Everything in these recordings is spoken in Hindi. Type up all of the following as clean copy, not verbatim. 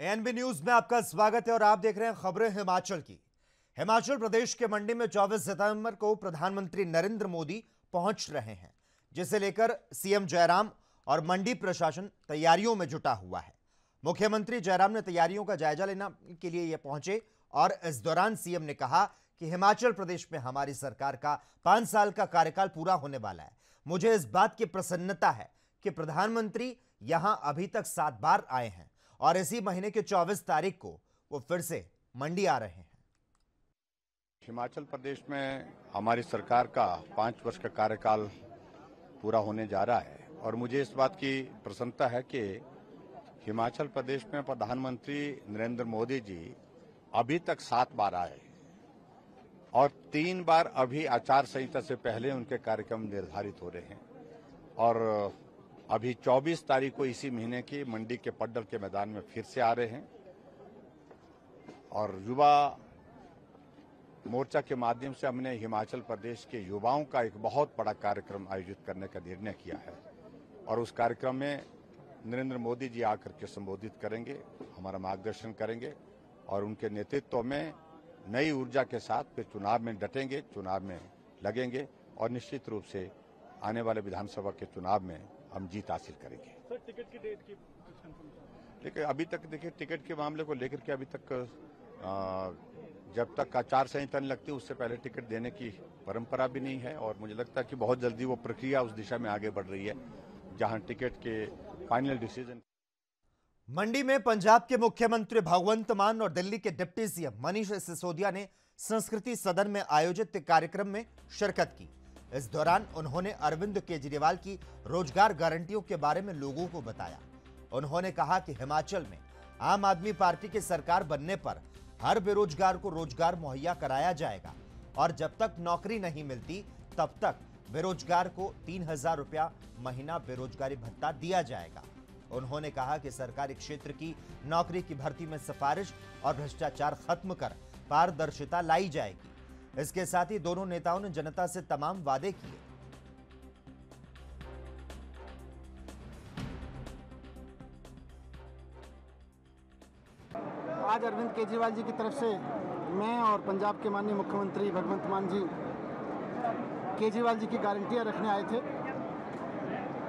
एएनबी न्यूज में आपका स्वागत है और आप देख रहे हैं खबरें हिमाचल की। हिमाचल प्रदेश के मंडी में 24 सितंबर को प्रधानमंत्री नरेंद्र मोदी पहुंच रहे हैं, जिसे लेकर सीएम जयराम और मंडी प्रशासन तैयारियों में जुटा हुआ है। मुख्यमंत्री जयराम ने तैयारियों का जायजा लेने के लिए यह पहुंचे और इस दौरान सीएम ने कहा कि हिमाचल प्रदेश में हमारी सरकार का 5 साल का कार्यकाल पूरा होने वाला है। मुझे इस बात की प्रसन्नता है कि प्रधानमंत्री यहां अभी तक 7 बार आए हैं और इसी महीने के 24 तारीख को वो फिर से मंडी आ रहे हैं। हिमाचल प्रदेश में हमारी सरकार का 5 वर्ष का कार्यकाल पूरा होने जा रहा है और मुझे इस बात की प्रसन्नता है कि हिमाचल प्रदेश में प्रधानमंत्री नरेंद्र मोदी जी अभी तक 7 बार आए और 3 बार अभी आचार संहिता से पहले उनके कार्यक्रम निर्धारित हो रहे हैं और अभी 24 तारीख को इसी महीने की मंडी के पड्डल के मैदान में फिर से आ रहे हैं और युवा मोर्चा के माध्यम से हमने हिमाचल प्रदेश के युवाओं का एक बहुत बड़ा कार्यक्रम आयोजित करने का निर्णय किया है और उस कार्यक्रम में नरेंद्र मोदी जी आकर के संबोधित करेंगे, हमारा मार्गदर्शन करेंगे और उनके नेतृत्व में नई ऊर्जा के साथ फिर चुनाव में डटेंगे, चुनाव में लगेंगे और निश्चित रूप से आने वाले विधानसभा के चुनाव में हम जीत हासिल करेंगे। सर, टिकट की डेट की देखिए अभी तक टिकट के मामले को लेकर के अभी तक जब तक आचार संहिता नहीं लगती उससे पहले टिकट देने की परंपरा भी नहीं है और मुझे लगता है कि बहुत जल्दी वो प्रक्रिया उस दिशा में आगे बढ़ रही है जहां टिकट के फाइनल डिसीजन। मंडी में पंजाब के मुख्यमंत्री भगवंत मान और दिल्ली के डिप्टी सीएम मनीष सिसोदिया ने संस्कृति सदन में आयोजित कार्यक्रम में शिरकत की। इस दौरान उन्होंने अरविंद केजरीवाल की रोजगार गारंटियों के बारे में लोगों को बताया। उन्होंने कहा कि हिमाचल में आम आदमी पार्टी की सरकार बनने पर हर बेरोजगार को रोजगार मुहैया कराया जाएगा और जब तक नौकरी नहीं मिलती तब तक बेरोजगार को 3,000 रुपया महीना बेरोजगारी भत्ता दिया जाएगा। उन्होंने कहा कि सरकारी क्षेत्र की नौकरी की भर्ती में सिफारिश और भ्रष्टाचार खत्म कर पारदर्शिता लाई जाएगी। इसके साथ ही दोनों नेताओं ने जनता से तमाम वादे किए। आज अरविंद केजरीवाल जी की तरफ से मैं और पंजाब के माननीय मुख्यमंत्री भगवंत मान जी केजरीवाल जी की गारंटियां रखने आए थे।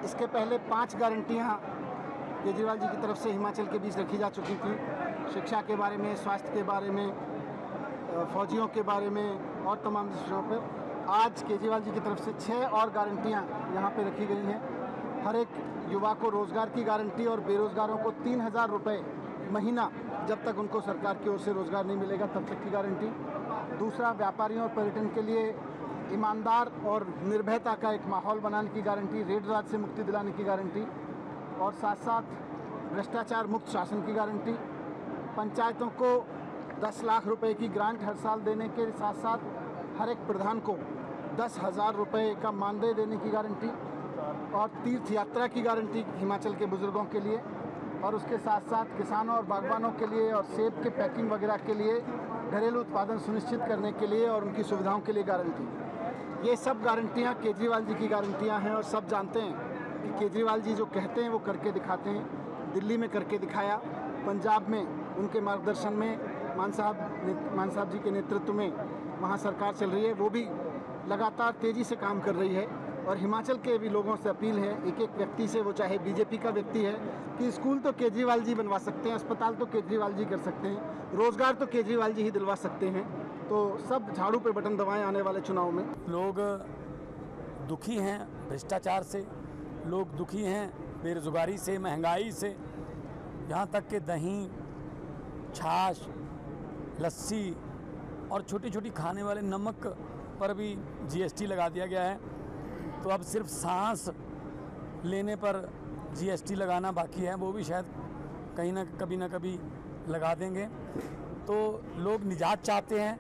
इसके पहले 5 गारंटियां केजरीवाल जी की तरफ से हिमाचल के बीच रखी जा चुकी थी। शिक्षा के बारे में, स्वास्थ्य के बारे में, फौजियों के बारे में और तमाम विषयों पर आज केजरीवाल जी की तरफ से 6 और गारंटियां यहाँ पे रखी गई हैं। हर एक युवा को रोज़गार की गारंटी और बेरोज़गारों को 3,000 रुपये महीना जब तक उनको सरकार की ओर से रोज़गार नहीं मिलेगा तब तक की गारंटी। दूसरा, व्यापारियों और पर्यटन के लिए ईमानदार और निर्भयता का एक माहौल बनाने की गारंटी, रेड राज से मुक्ति दिलाने की गारंटी और साथ साथ भ्रष्टाचार मुक्त शासन की गारंटी। पंचायतों को 10 लाख रुपए की ग्रांट हर साल देने के साथ साथ हर एक प्रधान को 10,000 रुपये का मानदेय देने की गारंटी और तीर्थ यात्रा की गारंटी हिमाचल के बुजुर्गों के लिए और उसके साथ साथ किसानों और बागवानों के लिए और सेब के पैकिंग वगैरह के लिए घरेलू उत्पादन सुनिश्चित करने के लिए और उनकी सुविधाओं के लिए गारंटी। ये सब गारंटियाँ केजरीवाल जी की गारंटियाँ हैं और सब जानते हैं कि केजरीवाल जी जो कहते हैं वो करके दिखाते हैं। दिल्ली में करके दिखाया, पंजाब में उनके मार्गदर्शन में मान साहब जी के नेतृत्व में वहाँ सरकार चल रही है, वो भी लगातार तेज़ी से काम कर रही है और हिमाचल के भी लोगों से अपील है, एक एक व्यक्ति से, वो चाहे बीजेपी का व्यक्ति है, कि स्कूल तो केजरीवाल जी बनवा सकते हैं, अस्पताल तो केजरीवाल जी कर सकते हैं, रोज़गार तो केजरीवाल जी ही दिलवा सकते हैं। तो सब झाड़ू पे बटन दबाएं आने वाले चुनाव में। लोग दुखी हैं भ्रष्टाचार से, लोग दुखी हैं बेरोजगारी से, महंगाई से, यहाँ तक कि दही, छाछ, लस्सी और छोटी छोटी खाने वाले नमक पर भी जीएसटी लगा दिया गया है। तो अब सिर्फ सांस लेने पर जीएसटी लगाना बाकी है, वो भी शायद कहीं ना कभी लगा देंगे। तो लोग निजात चाहते हैं,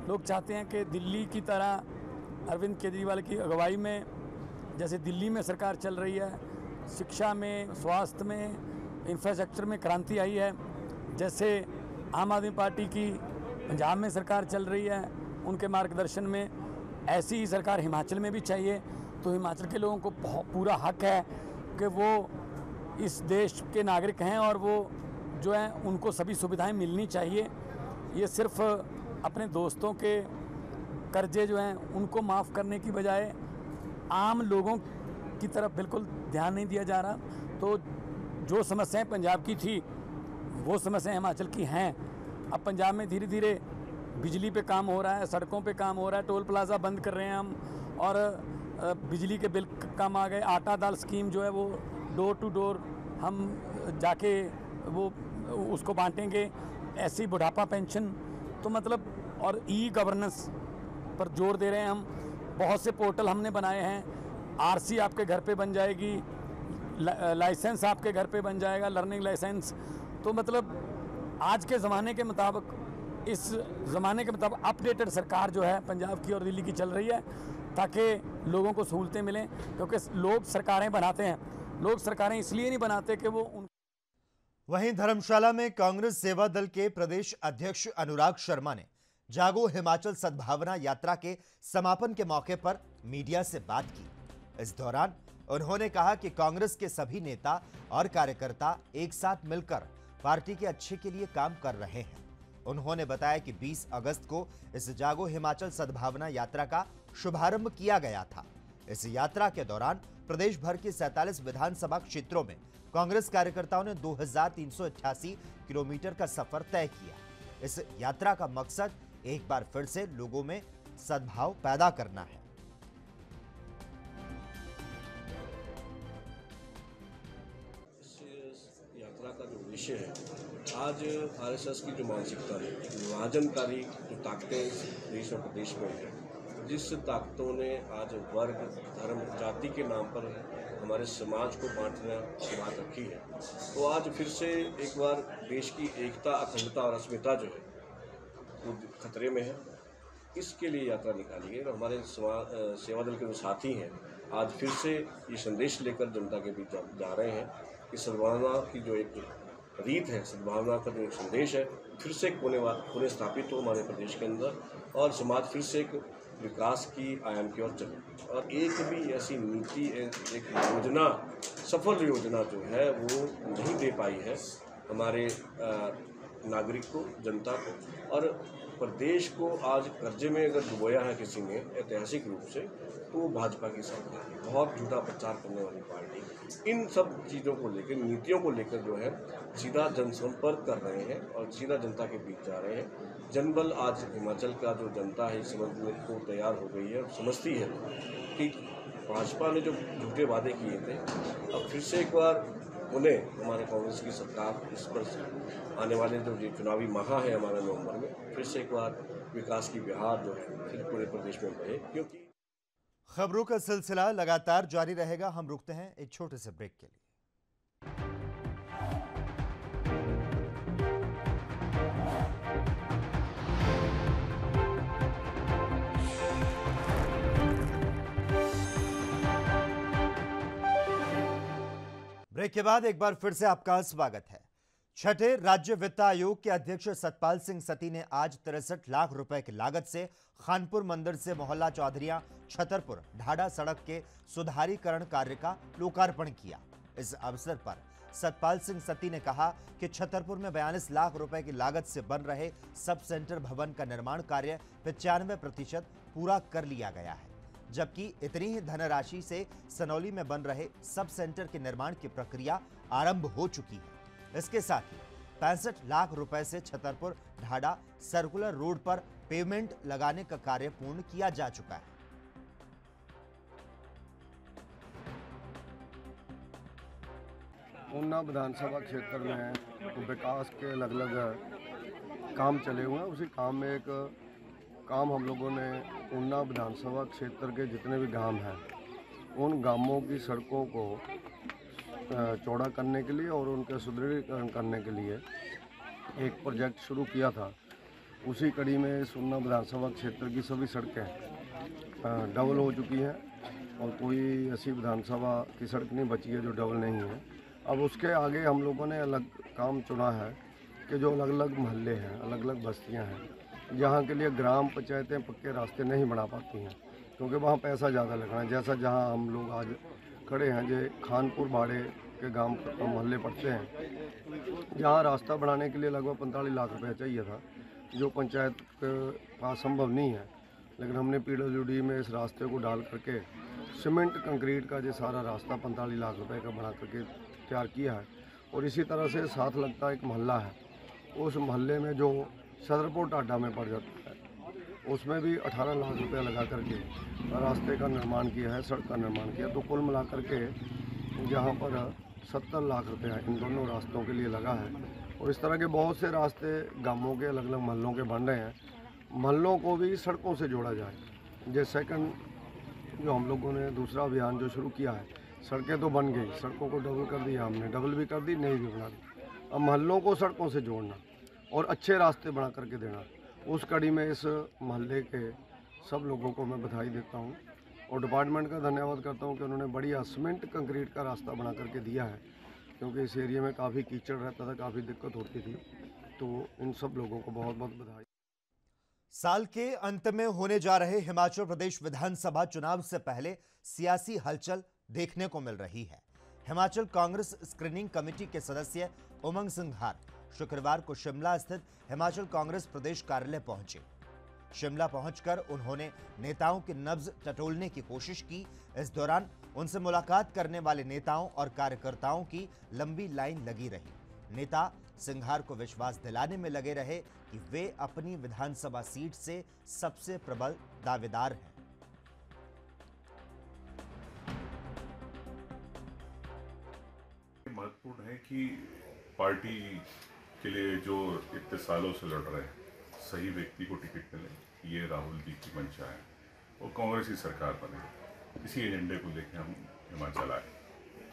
लोग चाहते हैं कि दिल्ली की तरह अरविंद केजरीवाल की अगुवाई में जैसे दिल्ली में सरकार चल रही है, शिक्षा में, स्वास्थ्य में, इंफ्रास्ट्रक्चर में क्रांति आई है, जैसे आम आदमी पार्टी की पंजाब में सरकार चल रही है उनके मार्गदर्शन में, ऐसी ही सरकार हिमाचल में भी चाहिए। तो हिमाचल के लोगों को पूरा हक है कि वो इस देश के नागरिक हैं और वो जो है उनको सभी सुविधाएं मिलनी चाहिए। ये सिर्फ अपने दोस्तों के कर्जे जो हैं उनको माफ़ करने की बजाय आम लोगों की तरफ बिल्कुल ध्यान नहीं दिया जा रहा। तो जो समस्याएं पंजाब की थी वो समस्याएं हिमाचल की हैं। अब पंजाब में धीरे धीरे बिजली पे काम हो रहा है, सड़कों पे काम हो रहा है, टोल प्लाजा बंद कर रहे हैं हम, और बिजली के बिल कम आ गए। आटा दाल स्कीम जो है वो डोर टू डोर हम जाके वो उसको बांटेंगे। ऐसी बुढ़ापा पेंशन, तो मतलब, और ई गवर्नेंस पर जोर दे रहे हैं हम। बहुत से पोर्टल हमने बनाए हैं। आरसी आपके घर पे बन जाएगी, लाइसेंस आपके घर पे बन जाएगा, लर्निंग लाइसेंस। तो मतलब आज के ज़माने के मुताबिक, इस ज़माने के मुताबिक अपडेटेड सरकार जो है पंजाब की और दिल्ली की चल रही है, ताकि लोगों को सहूलतें मिलें। क्योंकि लोग सरकारें बनाते हैं, लोग सरकारें इसलिए नहीं बनाते कि वो उन। वहीं धर्मशाला में कांग्रेस सेवा दल के प्रदेश अध्यक्ष अनुराग शर्मा ने जागो हिमाचल सद्भावना यात्रा के समापन के मौके पर मीडिया से बात की। इस दौरान उन्होंने कहा कि कांग्रेस के सभी नेता और कार्यकर्ता एक साथ मिलकर पार्टी के अच्छे के लिए काम कर रहे हैं। उन्होंने बताया कि 20 अगस्त को इस जागो हिमाचल सद्भावना यात्रा का शुभारंभ किया गया था। इस यात्रा के दौरान प्रदेश भर के 47 विधानसभा क्षेत्रों में कांग्रेस कार्यकर्ताओं ने 2388 किलोमीटर का सफर तय किया। इस यात्रा का मकसद एक बार फिर से लोगों में सद्भाव पैदा करना है। यात्रा का जो विषय है, आज आरएसएस की जो मानसिकता है, विभाजनकारी जो ताकतें देश और प्रदेश में है, जिस ताकतों ने आज वर्ग, धर्म, जाति के नाम पर हमारे समाज को बांटने की बात रखी है, तो आज फिर से एक बार देश की एकता, अखंडता और अस्मिता जो है वो खतरे में है। इसके लिए यात्रा निकाली गई और हमारे सेवा दल के जो साथी हैं आज फिर से ये संदेश लेकर जनता के बीच जा रहे हैं कि सद्भावना की जो एक रीत है, सद्भावना का जो एक संदेश है, फिर से पुनः स्थापित हो हमारे प्रदेश के अंदर, और समाज फिर से एक विकास की आयाम की ओर चले। और एक भी ऐसी नीति, एक योजना, सफल योजना जो है वो नहीं दे पाई है हमारे नागरिक को, जनता को। और प्रदेश को आज कर्जे में अगर डुबोया है किसी ने ऐतिहासिक रूप से, तो वो भाजपा की सरकार है। बहुत झूठा प्रचार करने वाली पार्टी इन सब चीज़ों को लेकर, नीतियों को लेकर जो है सीधा जनसंपर्क कर रहे हैं और सीधा जनता के बीच जा रहे हैं। जनबल आज हिमाचल का जो जनता है समझने को तैयार हो गई है, समझती है कि भाजपा ने जो झूठे वादे किए थे, अब फिर से एक बार उन्हें हमारे कांग्रेस की सरकार इस पर आने वाले जो ये चुनावी माह है हमारे नवंबर में, फिर से एक बार विकास की बहार जो है फिर पूरे प्रदेश में बहे। क्योंकि खबरों का सिलसिला लगातार जारी रहेगा। हम रुकते हैं एक छोटे से ब्रेक के लिए। ब्रेक के बाद एक बार फिर से आपका स्वागत है। छठे राज्य वित्त आयोग के अध्यक्ष सतपाल सिंह सत्ती ने आज 63 लाख रुपए की लागत से खानपुर मंदिर से मोहल्ला चौधरिया छतरपुर ढाडा सड़क के सुधारीकरण कार्य का लोकार्पण किया। इस अवसर पर सतपाल सिंह सत्ती ने कहा कि छतरपुर में 42 लाख रुपए की लागत से बन रहे सब सेंटर भवन का निर्माण कार्य 95% पूरा कर लिया गया है, जबकि इतनी ही धनराशि से सनौली में बन रहे सब सेंटर के निर्माण की प्रक्रिया आरंभ हो चुकी है। इसके साथ ही 65 लाख रुपए से छतरपुर ढाडा सर्कुलर रोड पर पेवमेंट लगाने का कार्य पूर्ण किया जा चुका है। ऊना विधानसभा क्षेत्र में विकास के अलग अलग काम चले हुए हैं। उसी काम में एक काम हम लोगों ने ऊना विधानसभा क्षेत्र के जितने भी गांव हैं, उन गांवों की सड़कों को चौड़ा करने के लिए और उनके सुदृढ़ीकरण करने के लिए एक प्रोजेक्ट शुरू किया था। उसी कड़ी में इस ऊना विधानसभा क्षेत्र की सभी सड़कें डबल हो चुकी हैं और कोई ऐसी विधानसभा की सड़क नहीं बची है जो डबल नहीं है। अब उसके आगे हम लोगों ने अलग काम चुना है कि जो अलग अलग मोहल्ले हैं, अलग अलग बस्तियां हैं, जहाँ के लिए ग्राम पंचायतें पक्के रास्ते नहीं बना पाती हैं क्योंकि वहाँ पैसा ज़्यादा लगना है। जैसा जहाँ हम लोग आज खड़े हैं, जो खानपुर बाड़े के गांव मोहल्ले पड़ते हैं, जहां रास्ता बनाने के लिए लगभग 45 लाख रुपए चाहिए था, जो पंचायत के पास संभव नहीं है। लेकिन हमने PWD में इस रास्ते को डाल करके सीमेंट कंक्रीट का जो सारा रास्ता 45 लाख रुपए का बना करके तैयार किया है। और इसी तरह से साथ लगता एक मोहल्ला है, उस मोहल्ले में जो सदरपुर टाडा में पड़ जाता है, उसमें भी 18 लाख रुपए लगा करके रास्ते का निर्माण किया है, सड़क का निर्माण किया। तो कुल मिला करके जहाँ पर 70 लाख रुपए इन दोनों रास्तों के लिए लगा है। और इस तरह के बहुत से रास्ते गांवों के अलग अलग मोहल्लों के बन रहे हैं। मोहल्लों को भी सड़कों से जोड़ा जाए। जैसे सेकंड जो हम लोगों ने दूसरा अभियान जो शुरू किया है, सड़कें तो बन गई, सड़कों को डबल कर दिया हमने, डबल भी कर दी, नई भी बना दी। अब मोहल्लों को सड़कों से जोड़ना और अच्छे रास्ते बना करके देना, उस कड़ी में इस मोहल्ले के सब लोगों को मैं बधाई देता हूँ और डिपार्टमेंट का धन्यवाद करता हूँ कि उन्होंने बढ़िया सीमेंट कंक्रीट का रास्ता बना करके दिया है, क्योंकि इस एरिया में काफ़ी कीचड़ रहता था, काफ़ी दिक्कत होती थी। तो इन सब लोगों को बहुत बहुत बधाई। साल के अंत में होने जा रहे हिमाचल प्रदेश विधानसभा चुनाव से पहले सियासी हलचल देखने को मिल रही है। हिमाचल कांग्रेस स्क्रीनिंग कमेटी के सदस्य उमंग सिंघार शुक्रवार को शिमला स्थित हिमाचल कांग्रेस प्रदेश कार्यालय पहुंचे। शिमला पहुंचकर उन्होंने नेताओं के नब्ज टटोलने की कोशिश की। इस दौरान उनसे मुलाकात करने वाले नेताओं और कार्यकर्ताओं की लंबी लाइन लगी रही। नेता सिंघार को विश्वास दिलाने में लगे रहे कि वे अपनी विधानसभा सीट से सबसे प्रबल दावेदार हैं। महत्वपूर्ण है कि पार्टी के लिए जो इतने सालों से लड़ रहे हैं, सही व्यक्ति को टिकट मिले, ये राहुल जी की मंशा है और कांग्रेस की सरकार बने। इसी एजेंडे को लेकर हम हिमाचल आए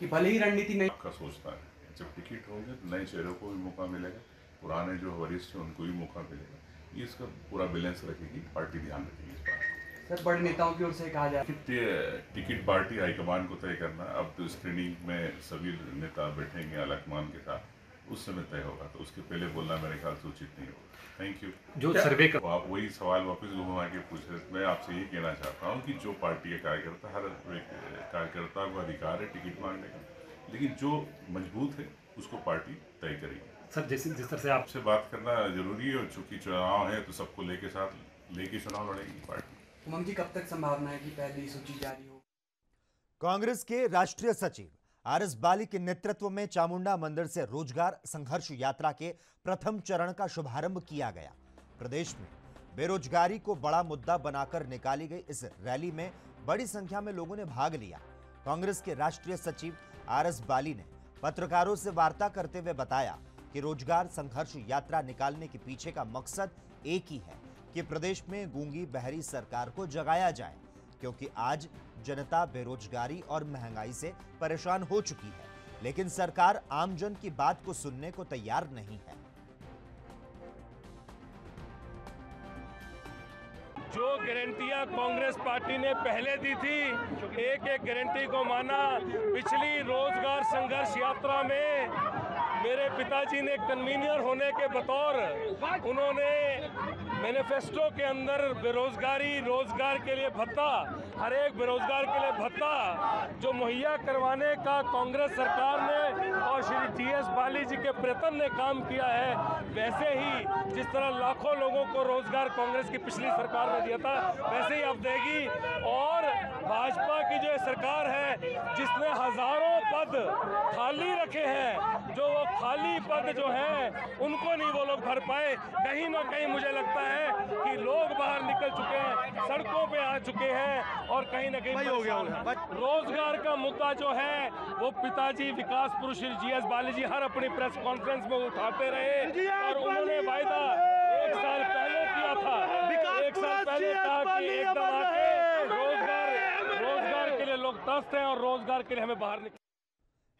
कि भले ही रणनीति नहीं आपका सोचता है, जब टिकट होंगे तो नए चेहरों को भी मौका मिलेगा, पुराने जो वरिष्ठ हैं उनको भी मौका मिलेगा। ये इसका पूरा बैलेंस रखेगी पार्टी, ध्यान रखेगी इस बात। सर, बड़े नेताओं की ओर से कहा जाए टिकट पार्टी हाईकमान को तय करना। अब तो स्क्रीनिंग में सभी नेता बैठेंगे हाईकमान के साथ, उस समय तय होगा, तो उसके पहले बोलना मेरे ख्याल से उचित नहीं होगा। Thank you. जो सर्वे तो आप वही सवाल वापस घुमा के पूछ रहे, मैं आपसे ये कहना चाहता हूँ कि जो पार्टी के कार्यकर्ता, हर कार्यकर्ता को अधिकार है टिकट मांगने का, लेकिन जो मजबूत है उसको पार्टी तय करेगी। सर, जिस तरह से आपसे बात करना जरूरी है, और चूंकि चुनाव है तो सबको लेके चुनाव लड़ेगी पार्टी। उमंग जी, कब तक संभावना है कि पहली सूची जारी हो? कांग्रेस के राष्ट्रीय सचिव RS बाली के नेतृत्व में चामुंडा मंदिर से रोजगार संघर्ष यात्रा के प्रथम चरण का शुभारंभ किया गया। प्रदेश में बेरोजगारी को बड़ा मुद्दा बनाकर निकाली गई इस रैली में बड़ी संख्या में लोगों ने भाग लिया। कांग्रेस के राष्ट्रीय सचिव RS बाली ने पत्रकारों से वार्ता करते हुए बताया कि रोजगार संघर्ष यात्रा निकालने के पीछे का मकसद एक ही है कि प्रदेश में गूंगी बहरी सरकार को जगाया जाए, क्योंकि आज जनता बेरोजगारी और महंगाई से परेशान हो चुकी है, लेकिन सरकार आमजन की बात को सुनने को तैयार नहीं है। जो गारंटियां कांग्रेस पार्टी ने पहले दी थी, एक एक गारंटी को माना। पिछली रोजगार संघर्ष यात्रा में मेरे पिताजी ने कन्वीनर होने के बतौर उन्होंने मैनिफेस्टो के अंदर बेरोजगारी, रोजगार के लिए भत्ता, हर एक बेरोजगार के लिए भत्ता जो मुहैया करवाने का कांग्रेस सरकार ने और श्री GS बाली जी के प्रयत्न ने काम किया है, वैसे ही जिस तरह लाखों लोगों को रोजगार कांग्रेस की पिछली सरकार ने दिया था, वैसे ही अब देगी। और भाजपा की जो सरकार है, जिसने हजारों पद खाली रखे हैं, जो वो खाली पद जो है उनको नहीं वो लोग भर पाए, कहीं ना कहीं मुझे लगता है कि लोग बाहर निकल चुके हैं, सड़कों पे आ चुके हैं और कहीं ना कहीं हो गया। रोजगार का मुद्दा जो है वो पिताजी विकास पुरुष श्री GS बाली जी हर अपनी प्रेस कॉन्फ्रेंस में उठाते रहे और उन्होंने वायदा 1 साल पहले किया था, 1 साल पहले कहा कि एकदम आके रोजगार के लिए लोग तरसते हैं और रोजगार के लिए हमें बाहर निकल।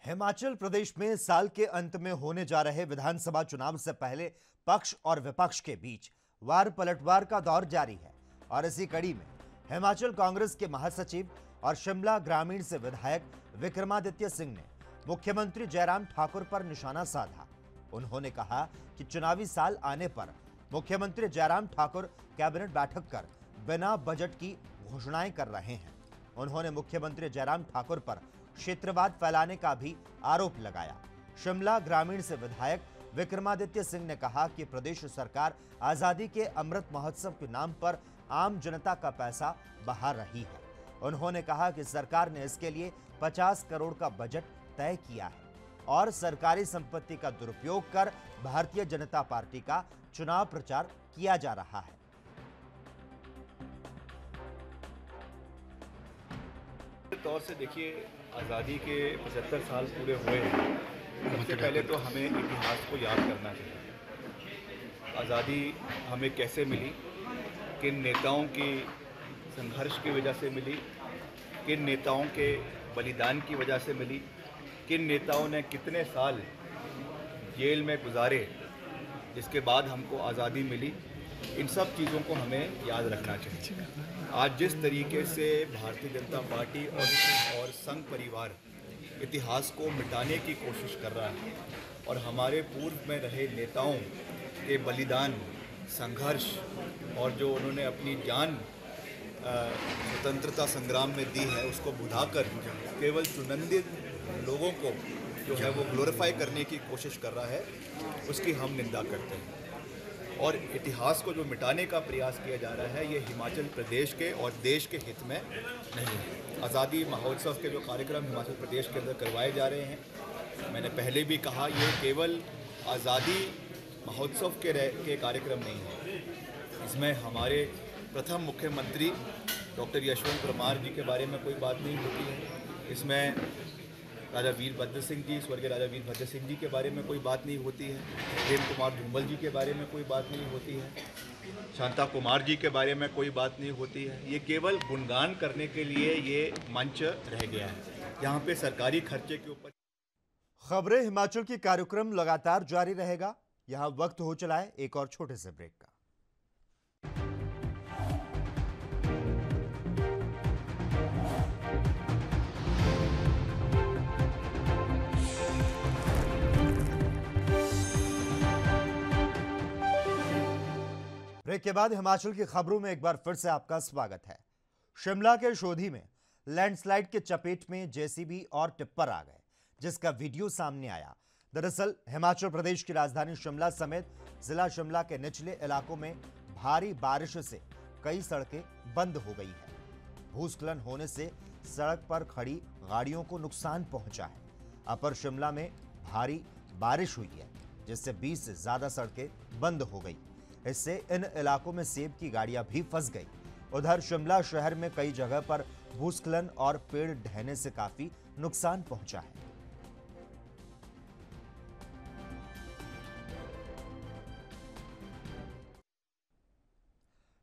हिमाचल प्रदेश में साल के अंत में होने जा रहे विधानसभा चुनाव से पहले पक्ष और विपक्ष के बीच वार पलटवार का दौर जारी है और इसी कड़ी में हिमाचल कांग्रेस के महासचिव और शिमला ग्रामीण से विधायक विक्रमादित्य सिंह ने मुख्यमंत्री जयराम ठाकुर पर निशाना साधा। उन्होंने कहा कि चुनावी साल आने पर मुख्यमंत्री जयराम ठाकुर कैबिनेट बैठक कर बिना बजट की घोषणाएं कर रहे हैं। उन्होंने मुख्यमंत्री जयराम ठाकुर पर क्षेत्रवाद फैलाने का भी आरोप लगाया। शिमला ग्रामीण से विधायक विक्रमादित्य सिंह ने कहा कि प्रदेश सरकार आजादी के अमृत महोत्सव के नाम पर आम जनता का पैसा बहा रही है। उन्होंने कहा कि सरकार ने इसके लिए 50 करोड़ का बजट तय किया है और सरकारी संपत्ति का दुरुपयोग कर भारतीय जनता पार्टी का चुनाव प्रचार किया जा रहा है। तौर से देखिए, आज़ादी के 75 साल पूरे हुए हैं। सबसे पहले तो हमें इतिहास को याद करना चाहिए। आज़ादी हमें कैसे मिली, किन नेताओं की संघर्ष की वजह से मिली, किन नेताओं के बलिदान की वजह से मिली, किन नेताओं ने कितने साल जेल में गुजारे जिसके बाद हमको आज़ादी मिली। इन सब चीज़ों को हमें याद रखना चाहिए। आज जिस तरीके से भारतीय जनता पार्टी और संघ परिवार इतिहास को मिटाने की कोशिश कर रहा है और हमारे पूर्व में रहे नेताओं के बलिदान, संघर्ष और जो उन्होंने अपनी जान स्वतंत्रता संग्राम में दी है, उसको बुझाकर केवल चुनिंदा लोगों को जो है वो ग्लोरीफाई करने की कोशिश कर रहा है, उसकी हम निंदा करते हैं। और इतिहास को जो मिटाने का प्रयास किया जा रहा है, ये हिमाचल प्रदेश के और देश के हित में नहीं है। आज़ादी महोत्सव के जो कार्यक्रम हिमाचल प्रदेश के अंदर करवाए जा रहे हैं, मैंने पहले भी कहा, ये केवल आज़ादी महोत्सव के कार्यक्रम नहीं है। इसमें हमारे प्रथम मुख्यमंत्री डॉक्टर यशवंत परमार जी के बारे में कोई बात नहीं होती है। इसमें राजा वीरभद्र सिंह जी, स्वर्गीय राजा वीरभद्र सिंह जी के बारे में कोई बात नहीं होती है। प्रेम कुमार धूमल जी के बारे में कोई बात नहीं होती है। शांता कुमार जी के बारे में कोई बात नहीं होती है। ये केवल गुणगान करने के लिए ये मंच रह गया है। यहाँ पे सरकारी खर्चे के ऊपर खबरें हिमाचल की कार्यक्रम लगातार जारी रहेगा। यहाँ वक्त हो चला है एक और छोटे से ब्रेक का। ब्रेक के बाद हिमाचल की खबरों में एक बार फिर से आपका स्वागत है। शिमला के शोधी में लैंडस्लाइड के चपेट में जेसीबी और टिप्पर आ गए, जिसका वीडियो सामने आया। दरअसल हिमाचल प्रदेश की राजधानी शिमला समेत जिला शिमला के निचले इलाकों में भारी बारिश से कई सड़कें बंद हो गई है। भूस्खलन होने से सड़क पर खड़ी गाड़ियों को नुकसान पहुंचा है। अपर शिमला में भारी बारिश हुई है, जिससे 20 से ज्यादा सड़कें बंद हो गई। इससे इन इलाकों में सेब की गाड़ियां भी फंस गई। उधर शिमला शहर में कई जगह पर भूस्खलन और पेड़ ढहने से काफी नुकसान पहुंचा है।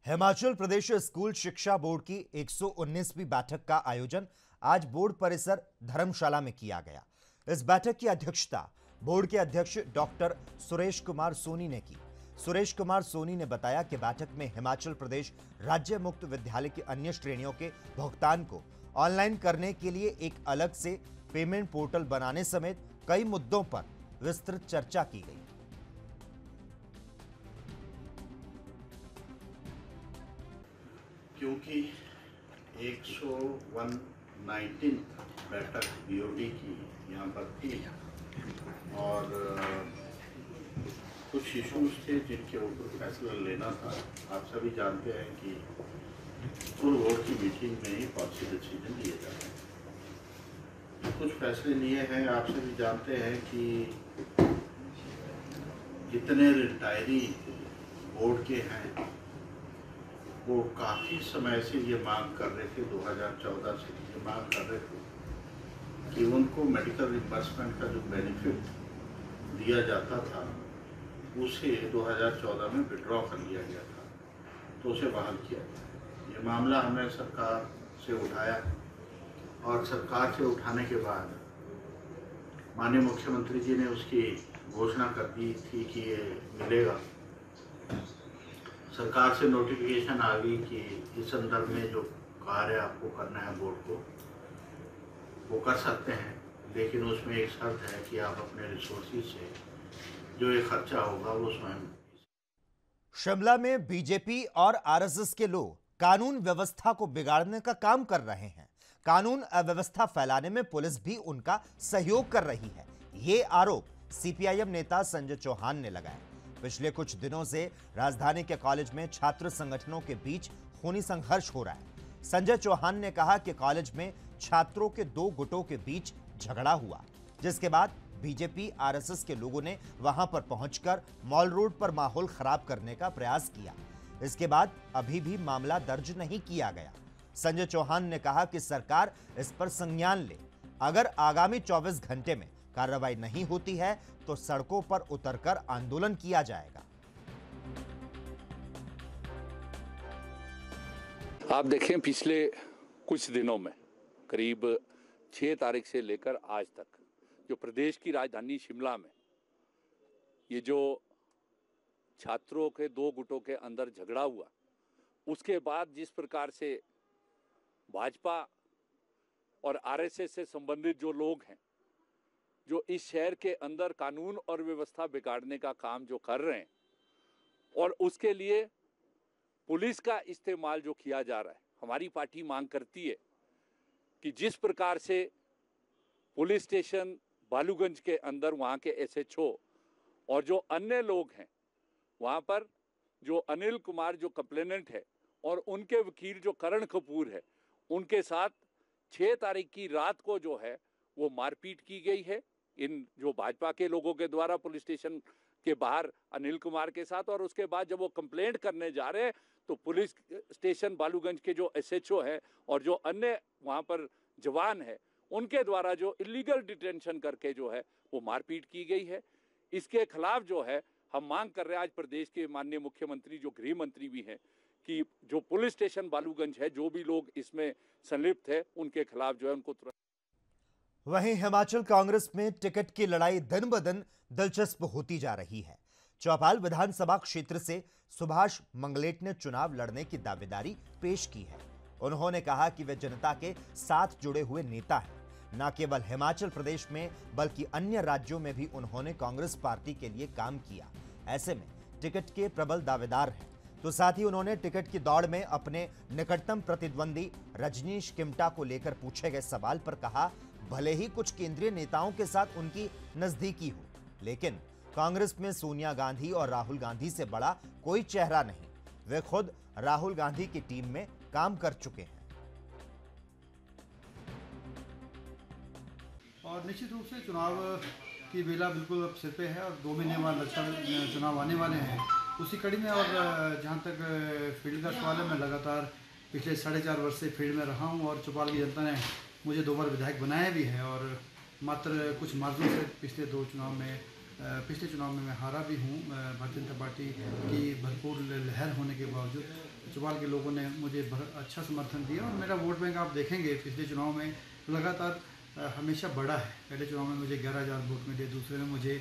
हिमाचल प्रदेश स्कूल शिक्षा बोर्ड की 119वीं बैठक का आयोजन आज बोर्ड परिसर धर्मशाला में किया गया। इस बैठक की अध्यक्षता बोर्ड के अध्यक्ष डॉक्टर सुरेश कुमार सोनी ने की। सुरेश कुमार सोनी ने बताया कि बैठक में हिमाचल प्रदेश राज्य मुक्त विद्यालय की अन्य श्रेणियों के भुगतान को ऑनलाइन करने के लिए एक अलग से पेमेंट पोर्टल बनाने समेत कई मुद्दों पर विस्तृत चर्चा की गई। क्योंकि 119 बैठक बीओडी की यहाँ पर थी और कुछ इशूज़ थे जिनके ऊपर फैसला लेना था। आप सभी जानते हैं कि फुल बोर्ड की मीटिंग में ही पॉलिसी डिसीजन लिए जाते हैं। कुछ फैसले लिए हैं। आप सभी जानते हैं कि जितने रिटायरी बोर्ड के हैं वो काफ़ी समय से ये मांग कर रहे थे, 2014 से ये मांग कर रहे थे कि उनको मेडिकल रिम्बर्समेंट का जो बेनिफिट दिया जाता था उसे 2014 में विड्रॉ कर लिया गया था, तो उसे बहाल किया गया। ये मामला हमने सरकार से उठाया और सरकार से उठाने के बाद माननीय मुख्यमंत्री जी ने उसकी घोषणा कर दी थी कि ये मिलेगा। सरकार से नोटिफिकेशन आ गई कि इस संदर्भ में जो कार्य आपको करना है बोर्ड को वो कर सकते हैं, लेकिन उसमें एक शर्त है कि आप अपने रिसोर्सेज से जो ये खर्चा होगा वो स्वयं। शिमला में बीजेपी और आरएसएस के लोग कानून व्यवस्था को बिगाड़ने का काम कर रहे हैं। कानून अव्यवस्था फैलाने में पुलिस भी उनका सहयोग कर रही है। ये आरोप सीपीआईएम नेता संजय चौहान ने लगाया। पिछले कुछ दिनों से राजधानी के कॉलेज में छात्र संगठनों के बीच खूनी संघर्ष हो रहा है। संजय चौहान ने कहा कि कॉलेज में छात्रों के दो गुटों के बीच झगड़ा हुआ, जिसके बाद बीजेपी आरएसएस के लोगों ने वहां पर पहुंचकर मॉल रोड पर माहौल खराब करने का प्रयास किया। इसके बाद अभी भी मामला दर्ज नहीं किया गया। संजय चौहान ने कहा कि सरकार इस पर संज्ञान ले। अगर आगामी 24 घंटे में कार्रवाई नहीं होती है तो सड़कों पर उतरकर आंदोलन किया जाएगा। आप देखें, पिछले कुछ दिनों में करीब 6 तारीख से लेकर आज तक जो प्रदेश की राजधानी शिमला में ये जो छात्रों के दो गुटों के अंदर झगड़ा हुआ, उसके बाद जिस प्रकार से भाजपा और आरएसएस से संबंधित जो लोग हैं, जो इस शहर के अंदर कानून और व्यवस्था बिगाड़ने का काम जो कर रहे हैं, और उसके लिए पुलिस का इस्तेमाल जो किया जा रहा है, हमारी पार्टी मांग करती है कि जिस प्रकार से पुलिस स्टेशन बालूगंज के अंदर वहाँ के एसएचओ और जो अन्य लोग हैं, वहाँ पर जो अनिल कुमार जो कंप्लेनेंट है और उनके वकील जो करण कपूर है, उनके साथ 6 तारीख की रात को जो है वो मारपीट की गई है इन जो भाजपा के लोगों के द्वारा पुलिस स्टेशन के बाहर अनिल कुमार के साथ। और उसके बाद जब वो कंप्लेंट करने जा रहे हैं तो पुलिस स्टेशन बालूगंज के जो एसएचओ है और जो अन्य वहाँ पर जवान है, उनके द्वारा जो इलीगल डिटेंशन करके जो है वो मारपीट की गई है। इसके खिलाफ जो है हम मांग कर रहे हैं, आज प्रदेश के माननीय मुख्यमंत्री जो गृह मंत्री भी हैं, कि जो पुलिस स्टेशन बालूगंज है, जो भी लोग इसमें संलिप्त है, उनके खिलाफ जो है उनको तुरंत। वहीं हिमाचल कांग्रेस में टिकट की लड़ाई दिन ब दिन दिलचस्प होती जा रही है। चौपाल विधानसभा क्षेत्र से सुभाष मंगलेट ने चुनाव लड़ने की दावेदारी पेश की है। उन्होंने कहा कि वे जनता के साथ जुड़े हुए नेता हैं। न केवल हिमाचल प्रदेश में बल्कि अन्य राज्यों में भी उन्होंने कांग्रेस पार्टी के लिए काम किया। ऐसे में टिकट के प्रबल दावेदार हैं। तो साथ ही उन्होंने टिकट की दौड़ में अपने निकटतम प्रतिद्वंदी रजनीश किमटा को लेकर पूछे गए सवाल पर कहा, भले ही कुछ केंद्रीय नेताओं के साथ उनकी नजदीकी हो, लेकिन कांग्रेस में सोनिया गांधी और राहुल गांधी से बड़ा कोई चेहरा नहीं। वे खुद राहुल गांधी की टीम में काम कर चुके हैं। और निश्चित रूप से चुनाव की बेला बिल्कुल अब सिर पे है और 2 महीने बाद चुनाव आने वाले हैं। उसी कड़ी में और जहाँ तक फील्ड का सवाल है, मैं लगातार पिछले 4.5 वर्ष से फील्ड में रहा हूँ और चौपाल की जनता ने मुझे 2 बार विधायक बनाया भी है और मात्र कुछ मार्जिन से पिछले चुनाव में मैं हारा भी हूँ। भारतीय जनता पार्टी की भरपूर लहर होने के बावजूद चौपाल के लोगों ने मुझे अच्छा समर्थन दिया और मेरा वोट बैंक आप देखेंगे पिछले चुनाव में लगातार हमेशा बढ़ा है। पहले चुनाव में मुझे 11,000 वोट मिले, दूसरे में मुझे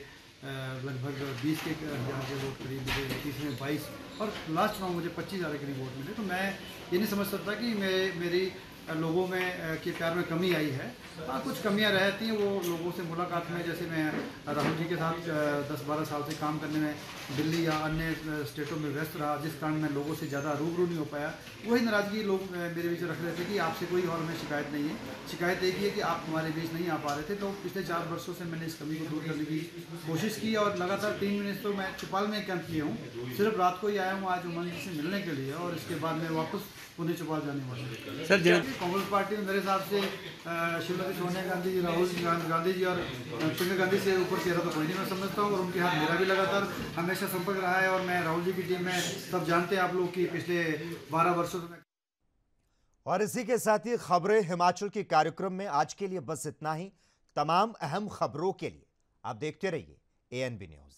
लगभग 20 के वोट करीब मिले, तीसरे में 22 और लास्ट चुनाव मुझे 25,000 के करीब वोट मिले। तो मैं ये नहीं समझ सकता कि मेरी लोगों में के प्यार में कमी आई है। हाँ, कुछ कमियां रहती हैं वो लोगों से मुलाकात में, जैसे मैं राहुल जी के साथ 10-12 साल से काम करने में दिल्ली या अन्य स्टेटों में व्यस्त रहा, जिस कारण मैं लोगों से ज़्यादा रूबरू नहीं हो पाया। वही नाराज़गी लोग मेरे बीच रख रहे थे कि आपसे कोई और हमें शिकायत नहीं है, शिकायत एक ही है कि आप हमारे बीच नहीं आ पा रहे थे। तो पिछले 4 वर्षों से मैंने इस कमी को दूर करने की कोशिश की और लगातार 3 महीने तो मैं चौपाल में कैंप किया हूँ। सिर्फ रात को ही आया हूँ आज उमंग जी से मिलने के लिए और इसके बाद मैं वापस पुणे चौपाल जाने वाला हूँ। सर, कांग्रेस पार्टी में मेरे हिसाब से श्रीमती सोनिया गांधी जी, राहुल गांधी जी और प्रियंका गांधी से ऊपर चेहरा तो कोई नहीं मैं समझता हूँ और उनके हाथ मेरा भी लगातार हमेशा संपर्क रहा है और मैं राहुल जी की टीम में सब जानते हैं आप लोग की पिछले 12 वर्षों से। और इसी के साथ ही खबरें हिमाचल के कार्यक्रम में आज के लिए बस इतना ही। तमाम अहम खबरों के लिए आप देखते रहिए ANB न्यूज़।